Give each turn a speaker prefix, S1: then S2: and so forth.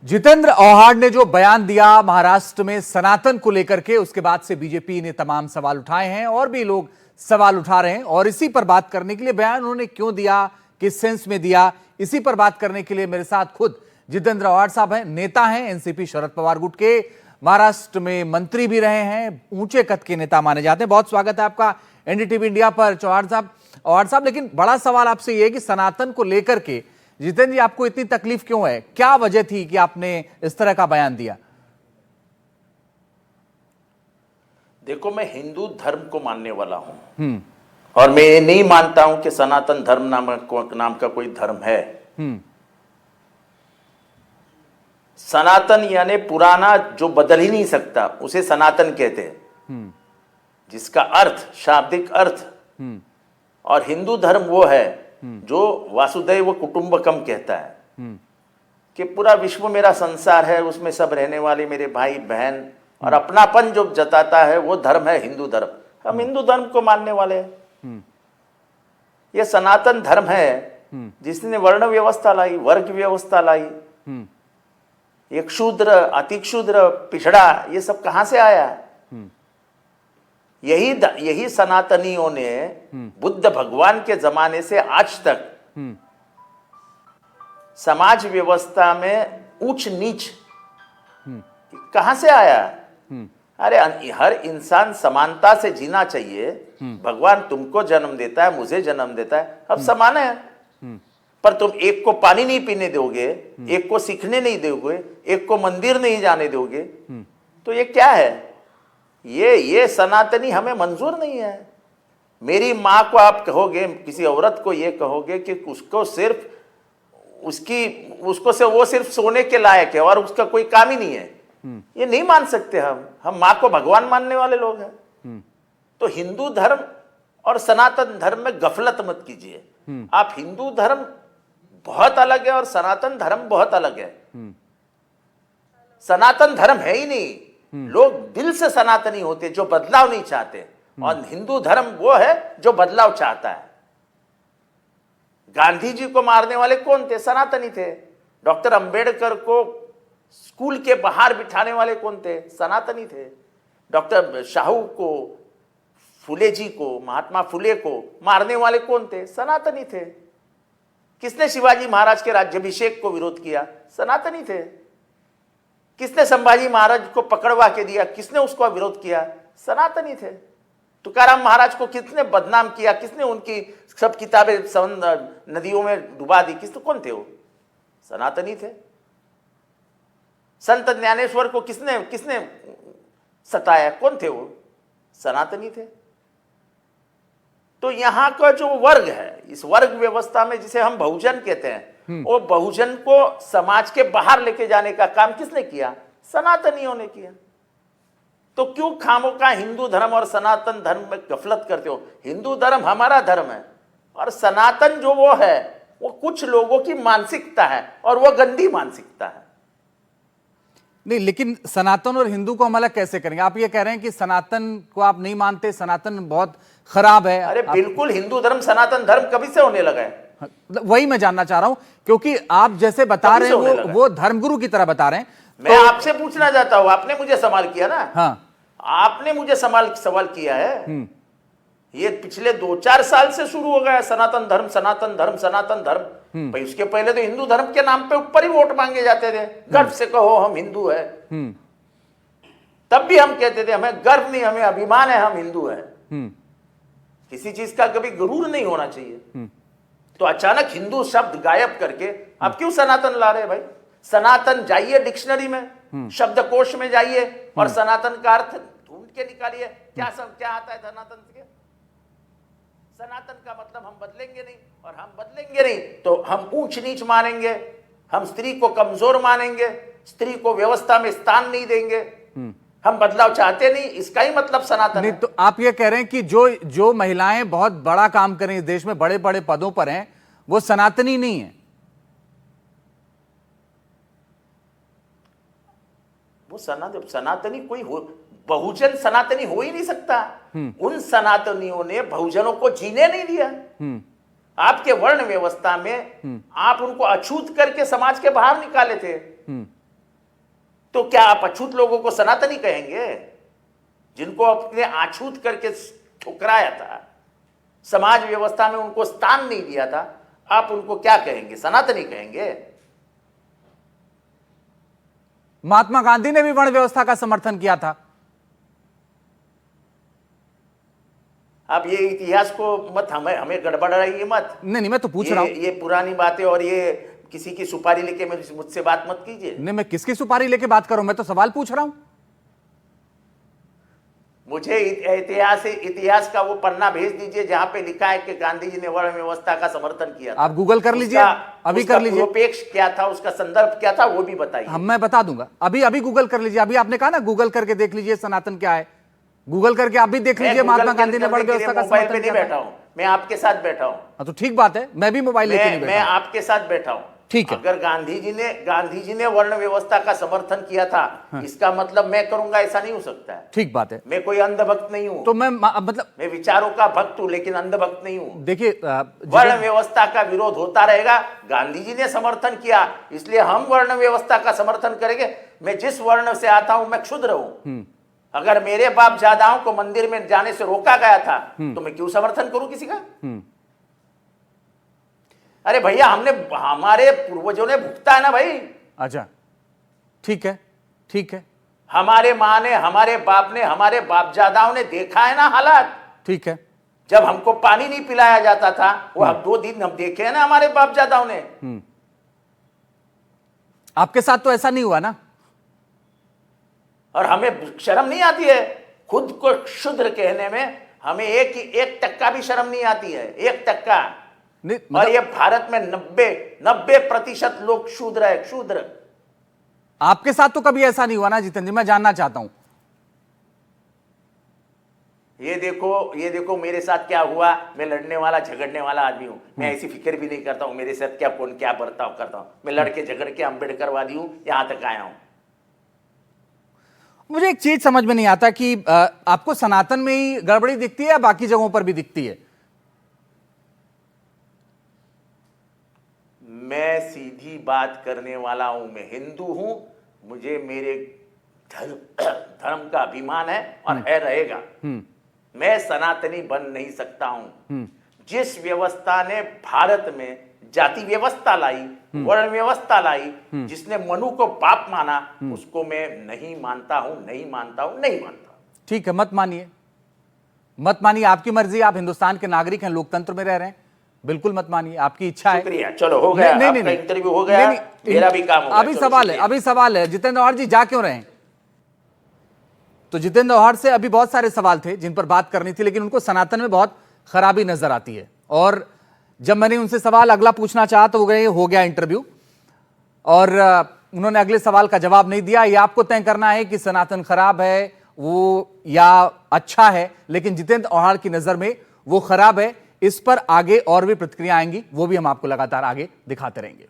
S1: जितेंद्र औहाड ने जो बयान दिया महाराष्ट्र में सनातन को लेकर के, उसके बाद से बीजेपी ने तमाम सवाल उठाए हैं और भी लोग सवाल उठा रहे हैं। और इसी पर बात करने के लिए, बयान उन्होंने क्यों दिया, किस सेंस में दिया, इसी पर बात करने के लिए मेरे साथ खुद जितेंद्र औहाड साहब हैं। नेता हैं एनसीपी शरद पवार गुट के, महाराष्ट्र में मंत्री भी रहे हैं, ऊंचे कद के नेता माने जाते हैं। बहुत स्वागत है आपका एनडीटीवी इंडिया पर औहाड साहब। लेकिन बड़ा सवाल आपसे यह है कि सनातन को लेकर के जितेंद्र जी आपको इतनी तकलीफ क्यों है? क्या वजह थी कि आपने इस तरह का बयान दिया?
S2: देखो, मैं हिंदू धर्म को मानने वाला हूं और मैं ये नहीं मानता हूं कि सनातन धर्म नाम का कोई धर्म है। सनातन यानी पुराना, जो बदल ही नहीं सकता, उसे सनातन कहते हैं, जिसका अर्थ, शाब्दिक अर्थ। और हिंदू धर्म वो है जो वासुदैव कुटुंबकम कहता है कि पूरा विश्व मेरा संसार है, उसमें सब रहने वाले मेरे भाई बहन, और अपनापन जो जताता है वो धर्म है हिंदू धर्म। हम हिंदू धर्म को मानने वाले हैं। ये सनातन धर्म है जिसने वर्ण व्यवस्था लाई, वर्ग व्यवस्था लाई। एक शूद्र, अतिक्षूद्र, पिछड़ा, ये सब कहां से आया? यही सनातनियों ने बुद्ध भगवान के जमाने से आज तक समाज व्यवस्था में ऊंच नीच कहां से आया? अरे हर इंसान समानता से जीना चाहिए। भगवान तुमको जन्म देता है, मुझे जन्म देता है, अब समान है। पर तुम एक को पानी नहीं पीने दोगे, एक को सीखने नहीं दोगे, एक को मंदिर नहीं जाने दोगे, तो ये क्या है? ये सनातनी हमें मंजूर नहीं है। मेरी माँ को आप कहोगे, किसी औरत को ये कहोगे कि उसको सिर्फ वो सिर्फ सोने के लायक है और उसका कोई काम ही नहीं है, ये नहीं मान सकते हम माँ को भगवान मानने वाले लोग हैं। तो हिंदू धर्म और सनातन धर्म में गफलत मत कीजिए। आप हिंदू धर्म बहुत अलग है और सनातन धर्म बहुत अलग है। सनातन धर्म है ही नहीं। लोग दिल से सनातनी होते जो बदलाव नहीं चाहते, और हिंदू धर्म वो है जो बदलाव चाहता है। गांधी जी को मारने वाले कौन थे? सनातनी थे। डॉक्टर अंबेडकर को स्कूल के बाहर बिठाने वाले कौन थे? सनातनी थे। डॉक्टर शाहू को, फुले जी को, महात्मा फुले को मारने वाले कौन थे? सनातनी थे। किसने शिवाजी महाराज के राज्याभिषेक को विरोध किया? सनातनी थे। किसने संभाजी महाराज को पकड़वा के दिया? किसने उसका विरोध किया? सनातनी थे। तुकाराम महाराज को किसने बदनाम किया? किसने उनकी सब किताबें नदियों में डुबा दी? कौन थे वो? सनातनी थे। संत ज्ञानेश्वर को किसने सताया? कौन थे वो? सनातनी थे। तो यहां का जो वर्ग है, इस वर्ग व्यवस्था में जिसे हम बहुजन कहते हैं, वो बहुजन को समाज के बाहर लेके जाने का काम किसने किया? सनातनियों ने किया। तो क्यों खामोखा हिंदू धर्म और सनातन धर्म में गफलत करते हो? हिंदू धर्म हमारा धर्म है और सनातन जो वो है वो कुछ लोगों की मानसिकता है, और वो गंदी मानसिकता है।
S1: नहीं, लेकिन सनातन और हिंदू को हम अलग कैसे करेंगे? आप ये कह रहे हैं कि सनातन को आप नहीं मानते, सनातन बहुत खराब है।
S2: अरे बिल्कुल, हिंदू धर्म सनातन धर्म कभी से होने लगा है?
S1: वही मैं जानना चाह रहा हूं, क्योंकि आप जैसे बता रहे हैं वो धर्मगुरु की तरह बता रहे हैं।
S2: मैं आपसे पूछना चाहता हूं, आपने मुझे सवाल किया ना? हाँ, आपने मुझे सवाल किया है। ये पिछले 2-4 साल से शुरू हो गया सनातन धर्म, सनातन धर्म, सनातन धर्म। भाई उसके पहले तो हिंदू धर्म के नाम पे ऊपर ही वोट मांगे जाते थे। गर्व से कहो हम हिंदू है। तब भी हम कहते थे हमें गर्व नहीं, हमें अभिमान है, हम हिंदू है। किसी चीज का कभी गुरूर नहीं होना चाहिए। तो अचानक हिंदू शब्द गायब करके आप क्यों सनातन ला रहे भाई? सनातन जाइए डिक्शनरी में, शब्दकोश में जाइए और सनातन का अर्थ ढूंढ के निकालिए। क्या आता है सनातन के? सनातन का मतलब हम बदलेंगे नहीं, और हम बदलेंगे नहीं तो हम ऊंच नीच मानेंगे, हम स्त्री को कमजोर मानेंगे, स्त्री को व्यवस्था में स्थान नहीं देंगे, हम बदलाव चाहते नहीं, इसका ही मतलब सनातन नहीं है।
S1: तो आप ये कह रहे हैं कि जो महिलाएं बहुत बड़ा काम करें, इस देश में बड़े बड़े पदों पर हैं, वो सनातनी नहीं है?
S2: वो सनातनी कोई बहुजन सनातनी हो ही नहीं सकता। उन सनातनियों ने बहुजनों को जीने नहीं दिया। आपके वर्ण व्यवस्था में आप उनको अछूत करके समाज के बाहर निकाले थे। तो क्या आप अछूत लोगों को सनातनी कहेंगे? जिनको अपने अछूत करके ठुकराया था, समाज व्यवस्था में उनको स्थान नहीं दिया था, आप उनको क्या कहेंगे? सनातनी कहेंगे?
S1: महात्मा गांधी ने भी वर्ण व्यवस्था का समर्थन किया था।
S2: अब ये इतिहास को मत हमें गड़बड़ाइए मत।
S1: नहीं, मैं तो पूछ रहा हूं।
S2: ये पुरानी बातें और ये किसी की सुपारी लेके मुझसे बात मत कीजिए।
S1: नहीं, मैं किसकी सुपारी लेके बात करूं? मैं तो सवाल पूछ रहा हूं।
S2: मुझे इतिहास का वो पन्ना भेज दीजिए जहां पे लिखा है कि गांधी जी ने वर्ण व्यवस्था का समर्थन किया था।
S1: आप गूगल कर लीजिए, अभी कर लीजिए।
S2: पूर्वापेक्ष क्या था, उसका संदर्भ क्या था, वो भी बताइए।
S1: हम मैं बता दूंगा, अभी गूगल कर लीजिए। अभी आपने कहा ना गूगल करके देख लीजिए सनातन क्या है। गूगल करके आप भी देख लीजिए महात्मा गांधी ने वर्ण व्यवस्था का समर्थन किया।
S2: बैठा हूं मैं, आपके साथ बैठा हूं।
S1: तो ठीक बात है, मैं भी मोबाइल लेके नहीं बैठा।
S2: मैं आपके साथ बैठा हूं।
S1: ठीक है।
S2: अगर गांधी जी ने वर्ण व्यवस्था का समर्थन किया था, इसका मतलब मैं करूंगा ऐसा नहीं हो सकता है।
S1: ठीक बात है।
S2: मैं कोई अंधभक्त नहीं हूं।
S1: तो मैं
S2: विचारों का भक्त हूं, लेकिन अंधभक्त नहीं हूं।
S1: देखिए,
S2: वर्ण व्यवस्था का विरोध होता रहेगा। गांधी जी ने समर्थन किया, इसलिए हम वर्ण व्यवस्था का समर्थन करेंगे। मैं जिस वर्ण से आता हूं, मैं क्षुद्र हूं। अगर मेरे बाप दादाओं को मंदिर में जाने से रोका गया था, तो मैं क्यों समर्थन करूं किसी का? अरे भैया, हमारे पूर्वजों ने भुगता है ना भाई।
S1: अच्छा, ठीक है, ठीक है।
S2: हमारे माँ ने, हमारे बाप ने, हमारे बापजादाओं ने देखा है ना हालात।
S1: ठीक है।
S2: जब हमको पानी नहीं पिलाया जाता था, वो 2 दिन हम देखे हैं ना हमारे बापजादाओं ने।
S1: आपके साथ तो ऐसा नहीं हुआ ना? और
S2: हमें शर्म नहीं आती है खुद को शूद्र कहने में? हमें 1% भी शर्म नहीं आती है, 1%। और ये भारत में 90% लोग शूद्र है, शूद्र।
S1: आपके साथ तो कभी ऐसा नहीं हुआ ना जितेंद्र जी? मैं जानना चाहता हूं।
S2: ये देखो मेरे साथ क्या हुआ। मैं लड़ने वाला, झगड़ने वाला आदमी हूं। मैं ऐसी फिक्र भी नहीं करता हूं मेरे साथ कौन क्या बर्ताव करता हूं। मैं लड़के झगड़ के अम्बेडकरवादी हूं, यहां तक आया हूं।
S1: मुझे एक चीज समझ में नहीं आता कि आपको सनातन में ही गड़बड़ी दिखती है या बाकी जगहों पर भी दिखती है?
S2: मैं सीधी बात करने वाला हूं। मैं हिंदू हूं, मुझे मेरे धर्म का अभिमान है और है, रहेगा। मैं सनातनी बन नहीं सकता हूं। जिस व्यवस्था ने भारत में जाति व्यवस्था लाई, वर्ण व्यवस्था लाई, जिसने मनु को बाप माना, उसको मैं नहीं मानता हूं, नहीं मानता हूं, नहीं मानता।
S1: ठीक है, मत मानिए, मत मानिए, आपकी मर्जी। आप हिंदुस्तान के नागरिक हैं, लोकतंत्र में रह रहे हैं, बिल्कुल मत मानिए, आपकी इच्छा है।
S2: शुक्रिया, चलो हो गया। आपका इंटरव्यू हो गया, मेरा भी काम हो गया।
S1: अभी सवाल है जितेंद्र औहाड़ जी जा क्यों रहे हैं? तो जितेंद्र औहाड़ से अभी बहुत सारे सवाल थे जिन पर बात करनी थी, लेकिन उनको सनातन में बहुत खराबी नजर आती है। और जब मैंने उनसे सवाल अगला पूछना चाहा तो वो गए, हो गया इंटरव्यू, और उन्होंने अगले सवाल का जवाब नहीं दिया। ये आपको तय करना है कि सनातन खराब है वो या अच्छा है, लेकिन जितेंद्र औहाड़ की नजर में वो खराब है। इस पर आगे और भी प्रतिक्रिया आएंगी, वो भी हम आपको लगातार आगे दिखाते रहेंगे।